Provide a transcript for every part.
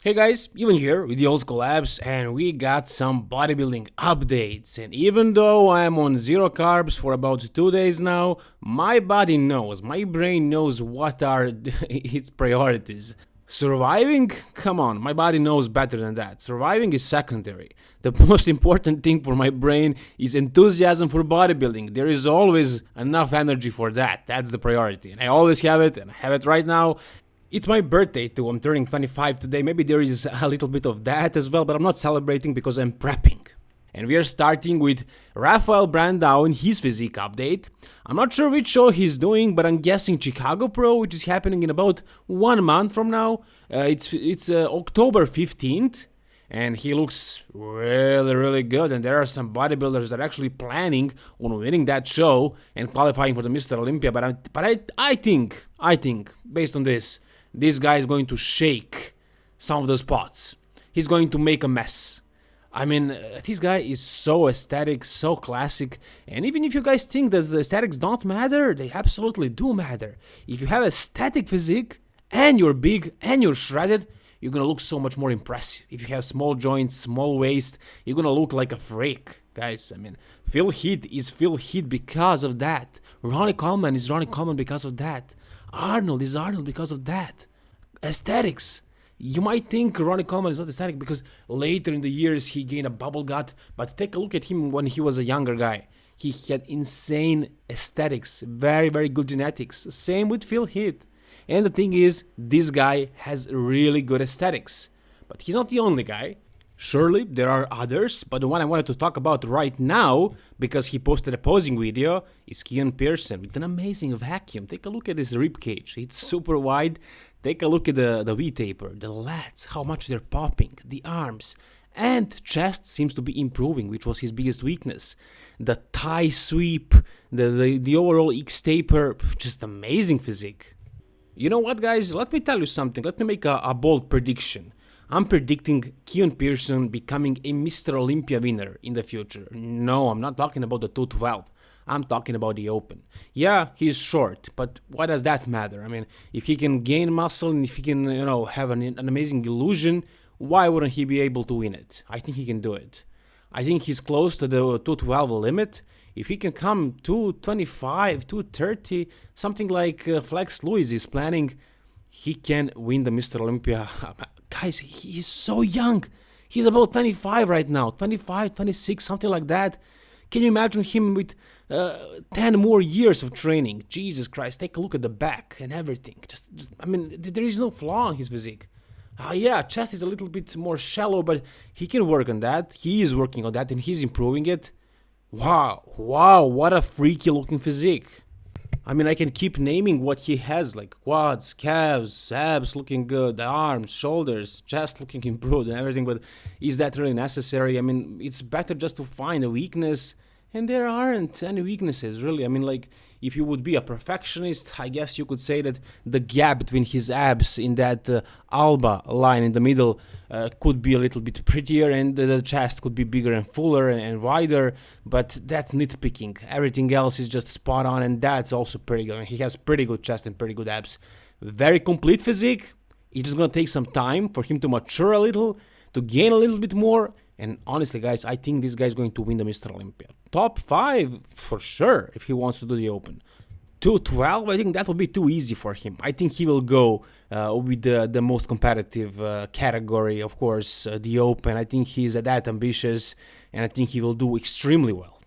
Hey guys, Even here with the old school abs, and we got some bodybuilding updates. And even though I'm on zero carbs for about 2 days now, my body knows, my brain knows what are its priorities. Surviving? Come on, my body knows better than that. Surviving is secondary. The most important thing for my brain is enthusiasm for bodybuilding. There is always enough energy for that. That's the priority. And I always have it, and I have it right now. It's my birthday too, I'm turning 25 today, maybe there is a little bit of that as well, but I'm not celebrating because I'm prepping. And we are starting with Rafael Brandao in his physique update. I'm not sure which show he's doing, but I'm guessing Chicago Pro, which is happening in about 1 month from now. It's October 15th, and he looks really good, and there are some bodybuilders that are actually planning on winning that show and qualifying for the Mr. Olympia, but I think, based on this guy is going to shake some of those spots. He's going to make a mess. I mean, this guy is so aesthetic, so classic, and even if you guys think that the aesthetics don't matter, they absolutely do matter. If you have a static physique, and you're big, and you're shredded, you're gonna look so much more impressive. If you have small joints, small waist, you're gonna look like a freak. Guys, I mean, Phil Heath is Phil Heath because of that. Ronnie Coleman is Ronnie Coleman because of that. Arnold is Arnold because of that. Aesthetics. You might think Ronnie Coleman is not aesthetic because later in the years he gained a bubble gut, but take a look at him when he was a younger guy. He had insane aesthetics, very good genetics. Same with Phil Heath. And the thing is, this guy has really good aesthetics. But he's not the only guy. Surely there are others, but the one I wanted to talk about right now, because he posted a posing video, is Keone Pearson with an amazing vacuum. Take a look at his rib cage. It's super wide. Take a look at the V-taper, the lats, how much they're popping, the arms. And chest seems to be improving, which was his biggest weakness. The thigh sweep, the overall X-taper, just amazing physique. You know what, guys? Let me tell you something. Let me make a bold prediction. I'm predicting Keone Pearson becoming a Mr. Olympia winner in the future. No, I'm not talking about the 212. I'm talking about the Open. Yeah, he's short, but why does that matter? I mean, if he can gain muscle and if he can, have an amazing illusion, why wouldn't he be able to win it? I think he can do it. I think he's close to the 212 limit. If he can come 225, 230, something like Flex Lewis is planning, he can win the Mr. Olympia. Guys, he's so young. He's about 25 right now, 25, 26, something like that. Can you imagine him with 10 more years of training? Jesus Christ, take a look at the back and everything. I mean, there is no flaw in his physique. Yeah, chest is a little bit more shallow, but he can work on that. He is working on that and he's improving it. Wow, what a freaky looking physique. I mean, I can keep naming what he has, like quads, calves, abs looking good, arms, shoulders, chest looking improved and everything, but is that really necessary? I mean, it's better just to find a weakness, and there aren't any weaknesses, really. I mean, like, if you would be a perfectionist, I guess you could say that the gap between his abs in that Alba line in the middle could be a little bit prettier, and the chest could be bigger and fuller and wider, but that's nitpicking. Everything else is just spot on, and that's also pretty good. He has pretty good chest and pretty good abs. Very complete physique. It's just gonna take some time for him to mature a little, to gain a little bit more. And honestly, guys, I think this guy is going to win the Mr. Olympia. Top 5 for sure if he wants to do the Open. 212, I think that will be too easy for him. I think he will go with the most competitive category, of course, the Open. I think he's that ambitious, and I think he will do extremely well.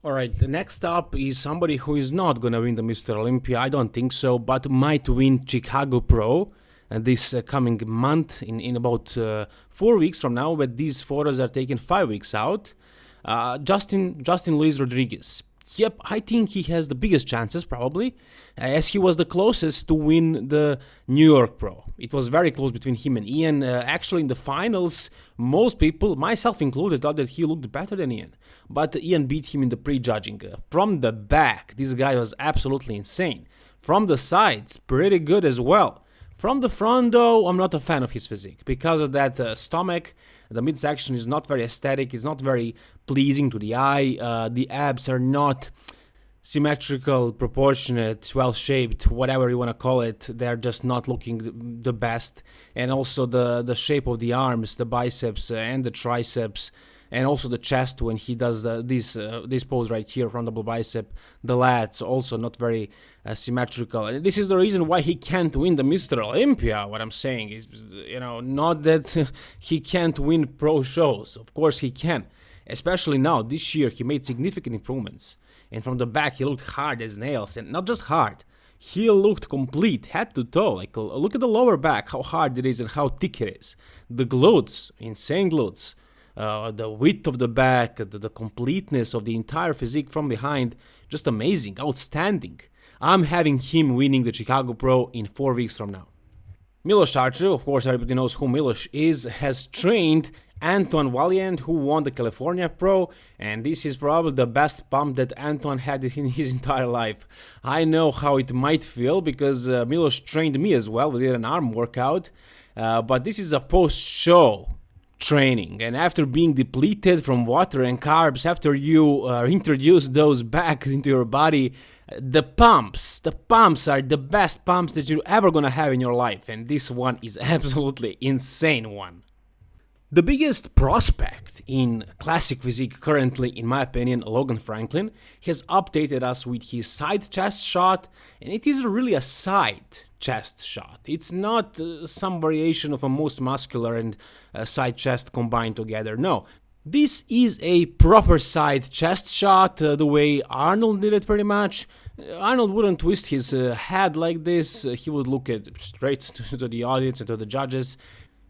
Alright, the next up is somebody who is not gonna win the Mr. Olympia, I don't think so, but might win Chicago Pro. This coming month, in about 4 weeks from now, but these photos are taken 5 weeks out. Justin Luis Rodriguez. Yep, I think he has the biggest chances, probably, as he was the closest to win the New York Pro. It was very close between him and Ian. Actually, in the finals, most people, myself included, thought that he looked better than Ian. But Ian beat him in the prejudging. From the back, this guy was absolutely insane. From the sides, pretty good as well. From the front, though, I'm not a fan of his physique. Because of that stomach, the midsection is not very aesthetic, it's not very pleasing to the eye. The abs are not symmetrical, proportionate, well-shaped, whatever you want to call it. They're just not looking the best. And also the shape of the arms, the biceps and the triceps, and also the chest when he does this pose right here, front double bicep. The lats also not very symmetrical. And this is the reason why he can't win the Mr. Olympia. What I'm saying is, not that he can't win pro shows. Of course he can. Especially now, this year, he made significant improvements. And from the back, he looked hard as nails. And not just hard, he looked complete, head to toe. Like, look at the lower back, how hard it is and how thick it is. The glutes, insane glutes. The width of the back, the completeness of the entire physique from behind, just amazing, outstanding. I'm having him winning the Chicago Pro in 4 weeks from now. Milos, of course everybody knows who Milos is, has trained Antoine Vaillant, who won the California Pro, and this is probably the best pump that Antoine had in his entire life. I know how it might feel because Milos trained me as well. We did an arm workout, but this is a post-show training, and after being depleted from water and carbs, after you introduce those back into your body, the pumps are the best pumps that you're ever gonna have in your life, and this one is absolutely insane one. The biggest prospect in classic physique currently, in my opinion, Logan Franklin, has updated us with his side chest shot, and it is really a side chest shot. It's not some variation of a most muscular and side chest combined together. No, this is a proper side chest shot, the way Arnold did it pretty much. Arnold wouldn't twist his head like this. He would look straight to the audience and to the judges.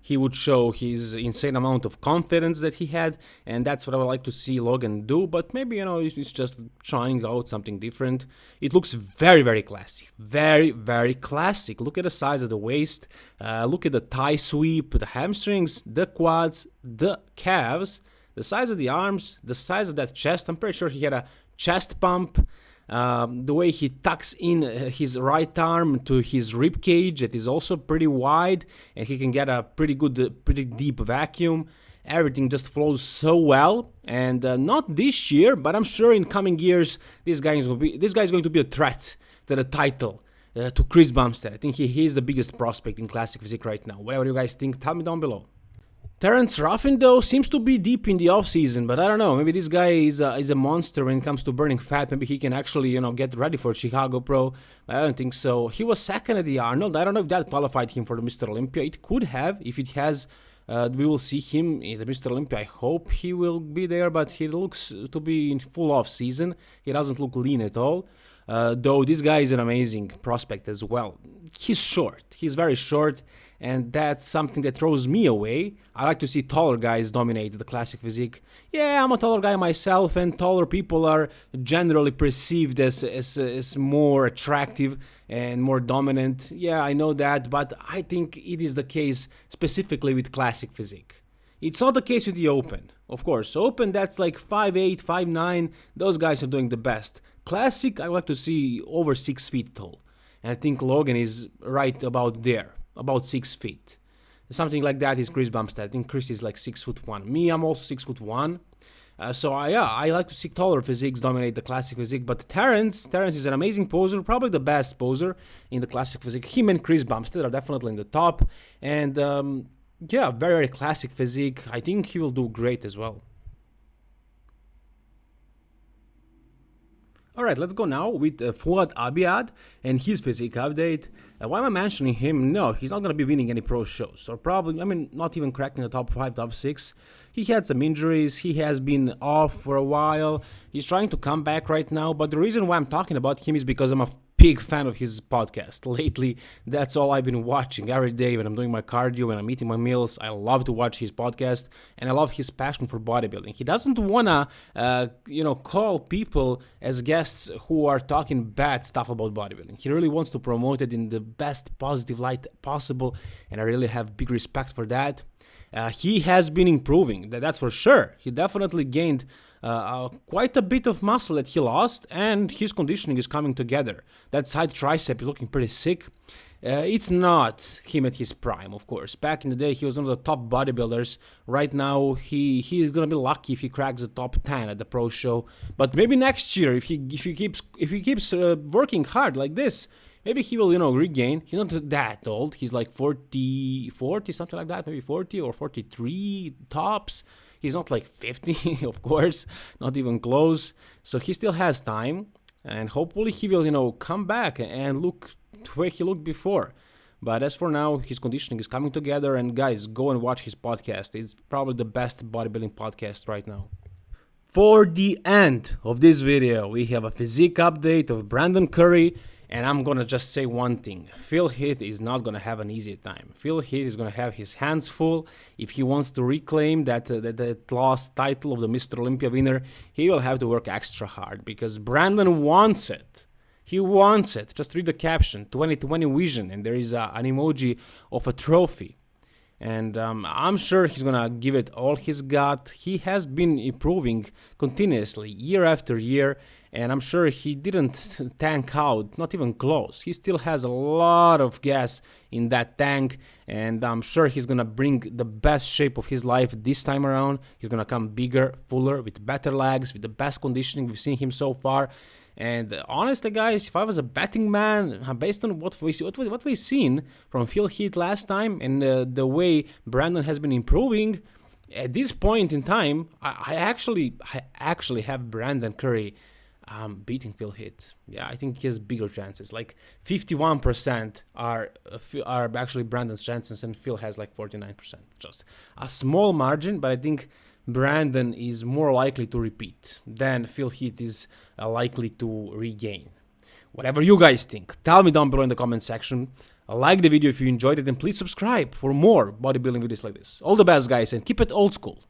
He would show his insane amount of confidence that he had, and that's what I would like to see Logan do, but maybe, he's just trying out something different. It looks very, very classic. Very, very classic. Look at the size of the waist, look at the thigh sweep, the hamstrings, the quads, the calves, the size of the arms, the size of that chest. I'm pretty sure he had a chest pump. The way he tucks in his right arm to his rib cage, that is also pretty wide, and he can get a pretty good, pretty deep vacuum. Everything just flows so well, and not this year, but I'm sure in coming years this guy is going to be a threat to the title, to Chris Bumstead. I think he is the biggest prospect in classic physique right now. Whatever you guys think, tell me down below. Terrence Ruffin, though, seems to be deep in the off-season, but I don't know, maybe this guy is a monster when it comes to burning fat. Maybe he can actually, get ready for Chicago Pro. I don't think so. He was second at the Arnold. I don't know if that qualified him for the Mr. Olympia. It could have. If it has, we will see him in the Mr. Olympia. I hope he will be there, but he looks to be in full off-season. He doesn't look lean at all. Though this guy is an amazing prospect as well. He's short. He's very short. And that's something that throws me away. I like to see taller guys dominate the classic physique. Yeah, I'm a taller guy myself, and taller people are generally perceived as more attractive and more dominant. Yeah, I know that, but I think it is the case specifically with classic physique. It's not the case with the Open. Of course, Open, that's like 5'8", 5'9", those guys are doing the best. Classic, I like to see over 6 feet tall. And I think Logan is right about there. About 6 feet. Something like that is Chris Bumstead. I think Chris is like 6'1". Me, I'm also 6'1". I like to see taller physiques dominate the classic physique. But Terrence is an amazing poser, probably the best poser in the classic physique. Him and Chris Bumstead are definitely in the top. And very, very classic physique. I think he will do great as well. Alright, let's go now with Fouad Abiad and his physique update. Why am I mentioning him? No, he's not going to be winning any pro shows. Or probably, not even cracking the top 5, top 6. He had some injuries. He has been off for a while. He's trying to come back right now. But the reason why I'm talking about him is because I'm a big fan of his podcast. Lately, that's all I've been watching every day when I'm doing my cardio, when I'm eating my meals. I love to watch his podcast, and I love his passion for bodybuilding. He doesn't wanna, call people as guests who are talking bad stuff about bodybuilding. He really wants to promote it in the best positive light possible, and I really have big respect for that. He has been improving, that's for sure. He definitely gained quite a bit of muscle that he lost, and his conditioning is coming together. That side tricep is looking pretty sick. It's not him at his prime, of course. Back in the day, he was one of the top bodybuilders. Right now, he's gonna be lucky if he cracks the top 10 at the pro show. But maybe next year, if he keeps working hard like this, maybe he will, regain. He's not that old. He's like 40, something like that. Maybe 40 or 43 tops. He's not like 50, of course. Not even close. So he still has time. And hopefully he will, come back and look the way he looked before. But as for now, his conditioning is coming together. And guys, go and watch his podcast. It's probably the best bodybuilding podcast right now. For the end of this video, we have a physique update of Brandon Curry. And I'm gonna just say one thing. Phil Heath is not gonna have an easy time. Phil Heath is gonna have his hands full. If he wants to reclaim that lost title of the Mr. Olympia winner, he will have to work extra hard because Brandon wants it. He wants it. Just read the caption, 2020 vision, and there is an emoji of a trophy. And I'm sure he's gonna give it all he's got. He has been improving continuously, year after year, and I'm sure he didn't tank out, not even close. He still has a lot of gas in that tank, and I'm sure he's gonna bring the best shape of his life this time around. He's gonna come bigger, fuller, with better legs, with the best conditioning we've seen him so far. And honestly, guys, if I was a betting man, based on what we've seen from Phil Heath last time and the way Brandon has been improving, at this point in time, I actually have Brandon Curry beating Phil Heath. Yeah, I think he has bigger chances. Like 51% are actually Brandon's chances, and Phil has like 49%. Just a small margin, but I think Brandon is more likely to repeat than Phil Heath is likely to regain. Whatever you guys think, tell me down below in the comment section. Like the video if you enjoyed it, and please subscribe for more bodybuilding videos like this. All the best, guys, and keep it old school.